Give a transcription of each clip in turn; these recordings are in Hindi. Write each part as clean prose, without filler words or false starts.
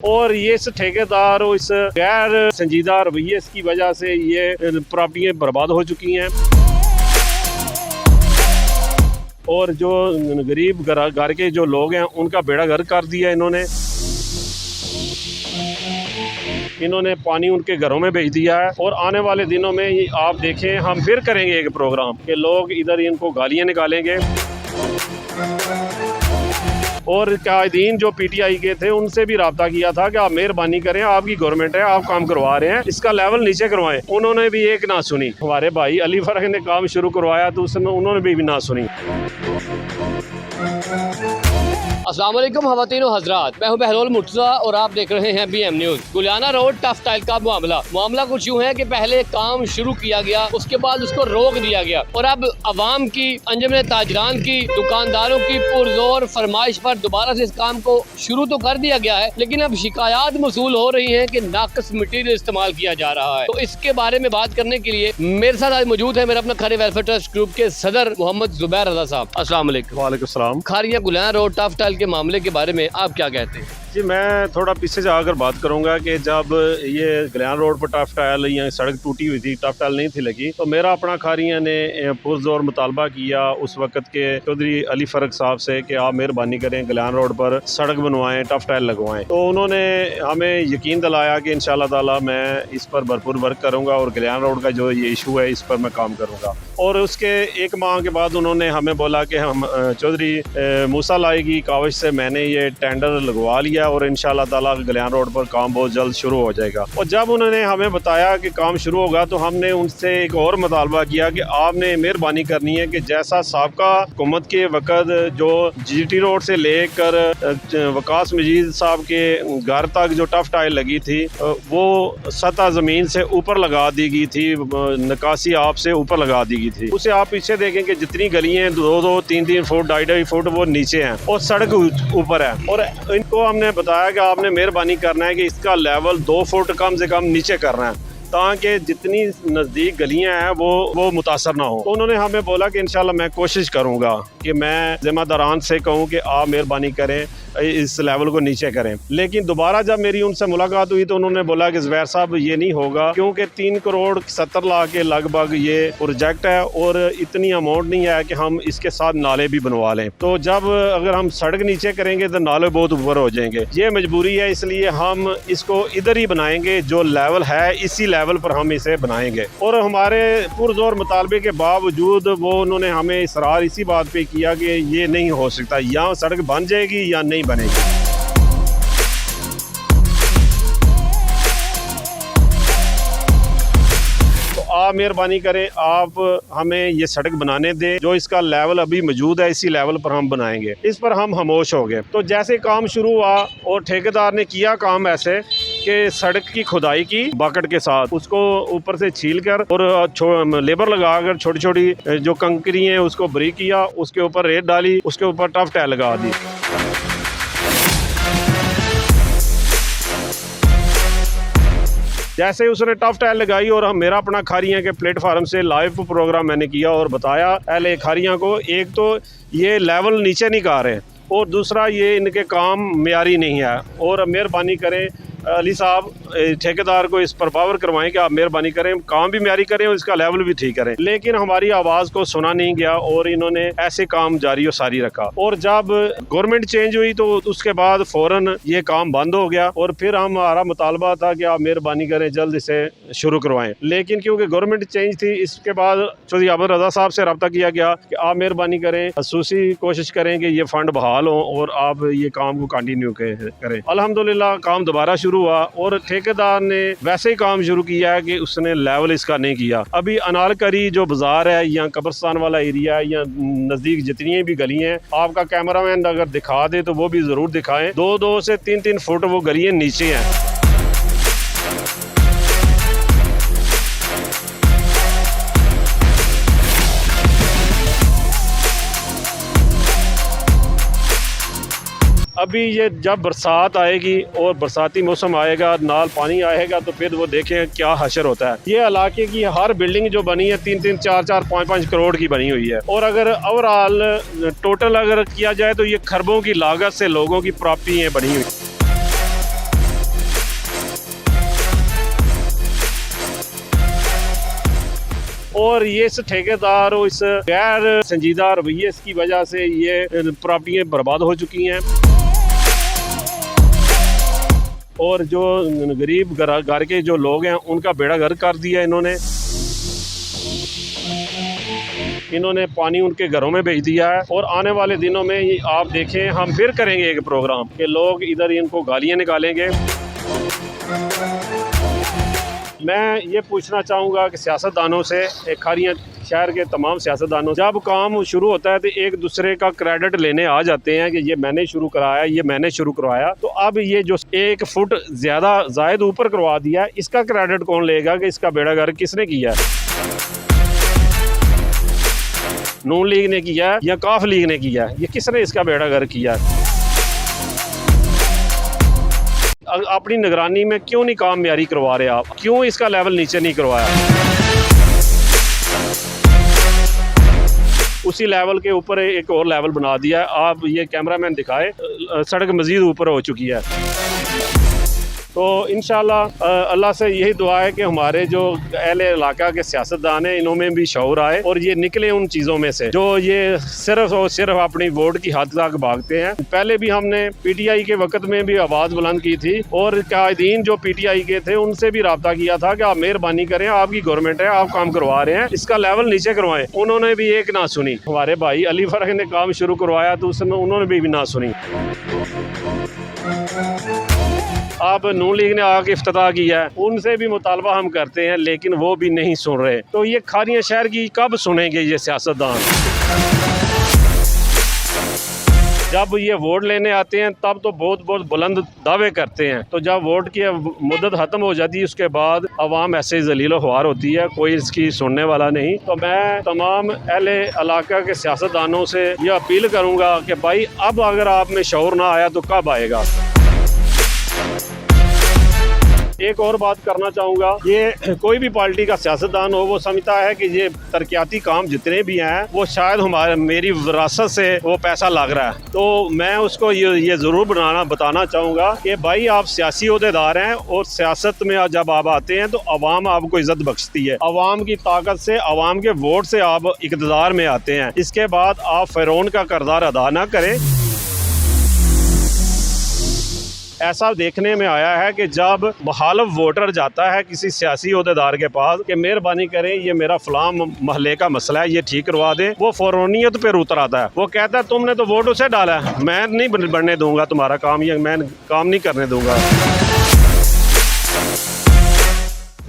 और ये इस ठेकेदार और इस गैर संजीदा रवैये की वजह से ये प्रॉपर्टियाँ बर्बाद हो चुकी हैं। और जो गरीब घर के जो लोग हैं उनका बेड़ा गर्क कर दिया इन्होंने पानी उनके घरों में भेज दिया है। और आने वाले दिनों में आप देखें, हम फिर करेंगे एक प्रोग्राम कि लोग इधर इनको गालियां निकालेंगे। और कायदीन जो पीटीआई के थे उनसे भी रब्ता किया था कि आप मेहरबानी करें, आपकी गवर्नमेंट है, आप काम करवा रहे हैं, इसका लेवल नीचे करवाएं। उन्होंने भी एक ना सुनी। हमारे भाई अली फरक ने काम शुरू करवाया तो उन्होंने भी ना सुनी। अस्सलाम वालेकुम ख़वातीन व हज़रात, मैं हूं बहलोल मुर्तज़ा और आप देख रहे हैं BM news. Guliyana road tough tile का मामला कुछ यूँ है कि पहले काम शुरू किया गया, उसके बाद उसको रोक दिया गया और अब अवाम की, अंजुमन ताजरान की, दुकानदारों की पुरजोर फरमाइश पर दोबारा से इस काम को शुरू तो कर दिया गया है, लेकिन अब शिकायत मसूल हो रही है कि नाक़िस मटीरियल इस्तेमाल किया जा रहा है। तो इसके बारे में बात करने के लिए मेरे साथ आज मौजूद है मेरा अपना खारी वेलफेयर ट्रस्ट ग्रुप के सदर मोहम्मद ज़ुबैर रज़ा साहब। अस्सलाम वालेकुम। वालेकुम सलाम। Khariyan Guliyana road tough tile के मामले के बारे में आप क्या कहते हैं? जी, मैं थोड़ा पीछे से आकर बात करूंगा कि जब ये गुलियाना रोड पर टफ टाइल या सड़क टूटी हुई थी, टफ टाइल नहीं थी लगी, तो मेरा अपना खारियां ने पुरजोर मुतालबा किया उस वक्त के चौधरी अली फरक साहब से कि आप मेहरबानी करें, गुलियाना रोड पर सड़क बनवाएं, टफ टाइल लगवाएं। तो उन्होंने हमें यकीन दिलाया कि इंशाल्लाह ताला मैं इस पर भरपूर वर्क करूँगा और गुलियाना रोड का जो ये इशू है इस पर मैं काम करूँगा। और उसके एक माह के बाद उन्होंने हमें बोला कि हम चौधरी मूसा लाई की काविश से मैंने ये टेंडर लगवा लिया और इंशाल्लाह ताला गुलियाना रोड पर काम बहुत जल्द शुरू हो जाएगा। और जब उन्होंने हमें बताया कि काम शुरू होगा तो हमने उनसे एक और मुतालबा किया कि आपने मेहरबानी करनी है कि जैसा साबका हुकूमत के वक़्त जो GT रोड से लेकर वकास मजीद साहब के घर तक जो टफ टाइल लगी थी वो सतह ज़मीन से ऊपर लगा दी गई थी, निकासी आप से ऊपर लगा दी गई थी। उसे आप पीछे देखें कि जितनी गलियाँ 2-2, 3-3 फुट, 2.5 फुट वो नीचे हैं और सड़क ऊपर है। और इनको हमने बताया कि आपने मेहरबानी करना है कि इसका लेवल 2 फुट कम से कम नीचे करना है ताकि जितनी नज़दीक गलियां हैं वो मुतासर ना हो। तो उन्होंने हमें बोला कि इंशाल्लाह मैं कोशिश करूंगा कि मैं ज़िम्मेदारान से कहूं कि आप मेहरबानी करें, इस लेवल को नीचे करें। लेकिन दोबारा जब मेरी उनसे मुलाकात हुई तो उन्होंने बोला कि ज़ुबैर साहब ये नहीं होगा, क्योंकि 3 करोड़ 70 लाख के लगभग ये प्रोजेक्ट है और इतनी अमाउंट नहीं है कि हम इसके साथ नाले भी बनवा लें। तो जब अगर हम सड़क नीचे करेंगे तो नाले बहुत ऊपर हो जाएंगे, ये मजबूरी है, इसलिए हम इसको इधर ही बनाएंगे, जो लेवल है इसी लेवल पर हम इसे बनाएंगे। और हमारे पुरजोर मुतालबे के बावजूद वो उन्होंने हमें इसरार इसी बात पे किया कि ये नहीं हो सकता, या सड़क बन जाएगी या नहीं बनेगी। तो आप मेहरबानी करें, आप हमें ये सड़क बनाने दें, जो इसका लेवल अभी मौजूद है इसी लेवल पर हम बनाएंगे। इस पर हम खामोश हो गए। तो जैसे काम शुरू हुआ और ठेकेदार ने किया काम ऐसे कि सड़क की खुदाई की बाकट के साथ, उसको ऊपर से छील कर और लेबर लगाकर छोटी छोटी जो कंकरी है उसको बरीक किया, उसके ऊपर रेत डाली, उसके ऊपर टफ टाइल लगा दी। जैसे ही उसने टफ टाइल लगाई और मेरा अपना खारियां के प्लेटफार्म से लाइव प्रोग्राम मैंने किया और बताया अहले खारियां को, एक तो ये लेवल नीचे नहीं कर रहे और दूसरा ये इनके काम मेयारी नहीं है। और मेहरबानी करें अली साहब, ठेकेदार को इस पर पावर करवाएं कि आप मेहरबानी करें, काम भी मेयारी करें और इसका लेवल भी ठीक करें। लेकिन हमारी आवाज़ को सुना नहीं गया और इन्होंने ऐसे काम जारी और सारी रखा। और जब गवर्नमेंट चेंज हुई तो उसके बाद फ़ौरन ये काम बंद हो गया और फिर हमारा मुतालबा था कि आप मेहरबानी करें, जल्द इसे शुरू करवाएं। लेकिन क्योंकि गवर्नमेंट चेंज थी, इसके बाद चौधरी अहमद रज़ा साहब से रब्ता किया गया कि आप मेहरबानी करें, खसूसी कोशिश करें कि ये फ़ंड बहाल हो और आप ये काम को कंटिन्यू करें। अल्हम्दुलिल्लाह काम दोबारा शुरू हुआ और ठेकेदार ने वैसे ही काम शुरू किया है कि उसने लेवल इसका नहीं किया। अभी अनारकरी जो बाजार है या कब्रिस्तान वाला एरिया है या नज़दीक जितनी भी गली हैं, आपका कैमरामैन अगर दिखा दे तो वो भी ज़रूर दिखाएं, 2-2 से 3-3 फुट वो गलियां नीचे हैं। अभी ये जब बरसात आएगी और बरसाती मौसम आएगा, नाल पानी आएगा, तो फिर वो देखें क्या हशर होता है। ये इलाके की हर बिल्डिंग जो बनी है 3-3, 4-4, 5-5 करोड़ की बनी हुई है और अगर ओवरऑल टोटल अगर किया जाए तो ये खरबों की लागत से लोगों की प्रॉपर्टी बनी हुई। और ये इस ठेकेदार और इस गैर संजीदा रवैये की वजह से ये प्रॉपर्टियाँ बर्बाद हो चुकी हैं। और जो गरीब घर के जो लोग हैं उनका बेड़ा गर्क कर दिया इन्होंने पानी उनके घरों में भेज दिया है। और आने वाले दिनों में आप देखें, हम फिर करेंगे एक प्रोग्राम कि लोग इधर इनको गालियां निकालेंगे। मैं ये पूछना चाहूँगा कि सियासतदानों से, खारियाँ शहर के तमाम सियासतदानों, जब काम शुरू होता है तो एक दूसरे का क्रेडिट लेने आ जाते हैं कि ये मैंने शुरू कराया, ये मैंने शुरू करवाया। तो अब ये जो 1 फुट ज़्यादा जायद ऊपर करवा दिया, इसका क्रेडिट कौन लेगा कि इसका बेड़ा गर्क किसने किया है? नून लीग ने किया है या काफ लीग ने किया है? ये किसने इसका बेड़ा गर्क किया है? अपनी निगरानी में क्यों नहीं काम म्यारी करवा रहे आप? क्यों इसका लेवल नीचे नहीं करवाया? उसी लेवल के ऊपर एक और लेवल बना दिया है। आप ये कैमरामैन दिखाए, सड़क मज़ीद ऊपर हो चुकी है। तो इंशाल्लाह अल्लाह से यही दुआ है कि हमारे जो अहले इलाका के सियासतदान हैं इनमें भी शऊर आए और ये निकले उन चीज़ों में से जो ये सिर्फ और सिर्फ अपनी वोट की हद तक भागते हैं। पहले भी हमने PTI के वक्त में भी आवाज़ बुलंद की थी और कायदीन जो PTI के थे उनसे भी रब्ता किया था कि आप मेहरबानी करें, आपकी गवर्नमेंट है, आप काम करवा रहे हैं, इसका लेवल नीचे करवाएं। उन्होंने भी एक ना सुनी। हमारे भाई अली फरख ने काम शुरू करवाया तो उसमें उन्होंने भी ना सुनी। अब नून लीग ने आके इफ्तिताह किया है, उनसे भी मुतालबा हम करते हैं लेकिन वो भी नहीं सुन रहे। तो ये खारियाँ शहर की कब सुनेंगे ये सियासतदान? जब ये वोट लेने आते हैं तब तो बहुत बुलंद दावे करते हैं, तो जब वोट की मुद्दत ख़त्म हो जाती है उसके बाद अवाम ऐसे ज़लील ख्वार होती है, कोई इसकी सुनने वाला नहीं। तो मैं तमाम अहले इलाका के सियासतदानों से ये अपील करूँगा कि भाई अब अगर आप में शऊर ना आया तो कब आएगा? एक और बात करना चाहूँगा, ये कोई भी पार्टी का सियासतदान हो वो समझता है कि ये तरक्याती काम जितने भी हैं वो शायद मेरी विरासत से वो पैसा लग रहा है। तो मैं उसको ये ज़रूर बताना चाहूँगा कि भाई आप सियासी ओहदेदार हैं और सियासत में जब आप आते हैं तो अवाम आपको इज़्ज़त बख्शती है। अवाम की ताकत से, अवाम के वोट से आप इक़्तिदार में आते हैं। इसके बाद आप फ़िरौन का किरदार अदा ना करें। ऐसा देखने में आया है कि जब मुखालिफ वोटर जाता है किसी सियासी ओहदेदार के पास कि मेहरबानी करें ये मेरा फलां महल्ले का मसला है, ये ठीक करवा दें, वो फ़ौरनियत पे उतर आता है। वो कहता है तुमने तो वोट उसे डाला है, मैं नहीं बढ़ने दूंगा तुम्हारा काम, ये मैं काम नहीं करने दूंगा,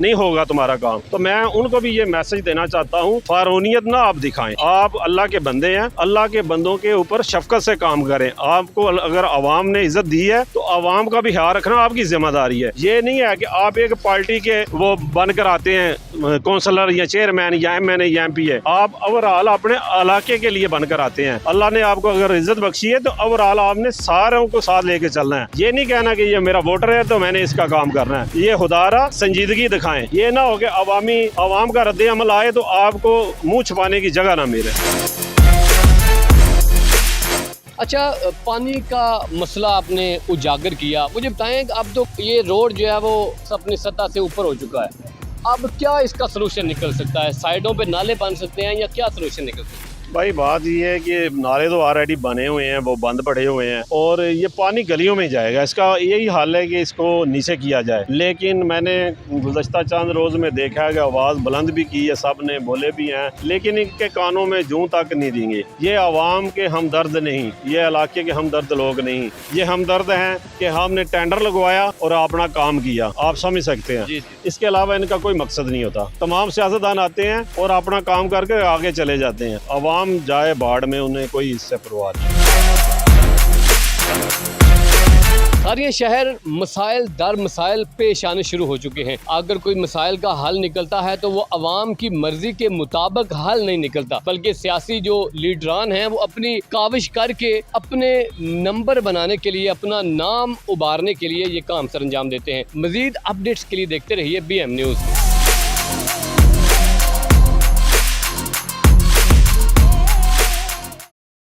नहीं होगा तुम्हारा काम। तो मैं उनको भी ये मैसेज देना चाहता हूँ, फ़ौरनियत ना आप दिखाएं। आप अल्लाह के बंदे हैं, अल्लाह के बंदों के ऊपर शफकत से काम करें। आपको अगर अवाम ने इज्जत दी है तो अवाम का भी ख्याल रखना आपकी जिम्मेदारी है। ये नहीं है कि आप एक पार्टी के वो बनकर आते हैं, कौंसलर या चेयरमैन या MNA या MPA, आप ओवरऑल अपने इलाके के लिए बनकर आते हैं। अल्लाह ने आपको अगर इज्जत बख्शी है तो ओवरऑल आपने सारों को साथ लेके चलना है। ये नहीं कहना कि ये मेरा वोटर है तो मैंने इसका काम करना है। ये खुदारा संजीदगी दिखाएं। ये ना हो कि अवाम का रद्द अमल आए तो आपको मुंह छुपाने की जगह ना मिले। अच्छा, पानी का मसला आपने उजागर किया, मुझे बताएं अब तो ये रोड जो है वो अपनी सतह से ऊपर हो चुका है, अब क्या इसका सलूशन निकल सकता है? साइडों पे नाले बन सकते हैं या क्या सलूशन निकल सकता है? भाई बात ये है कि नाले तो ऑलरेडी बने हुए हैं, वो बंद पड़े हुए हैं और ये पानी गलियों में जाएगा। इसका यही हाल है कि इसको नीचे किया जाए। लेकिन मैंने गुज़श्ता चंद रोज़ में देखा है कि आवाज़ बुलंद भी की है, सब ने बोले भी हैं, लेकिन इनके कानों में जूं तक नहीं देंगे। ये आवाम के हमदर्द नहीं, ये इलाके के हमदर्द लोग नहीं, ये हमदर्द हैं कि हमने टेंडर लगवाया और अपना काम किया। आप समझ सकते हैं, इसके अलावा इनका कोई मकसद नहीं होता। तमाम सियासतदान आते हैं और अपना काम करके आगे चले जाते हैं, अवाम जाए बाढ़ में, उन्हें कोई इससे परवाह नहीं। सारे शहर मसाइल दर मसाइल पेश आने शुरू हो चुके हैं। अगर कोई मसाइल का हल निकलता है तो वो अवाम की मर्जी के मुताबिक हल नहीं निकलता, बल्कि सियासी जो लीडरान हैं वो अपनी काविश करके अपने नंबर बनाने के लिए, अपना नाम उबारने के लिए ये काम सर अंजाम देते हैं। मजीद अपडेट्स के लिए देखते रहिए BM न्यूज़।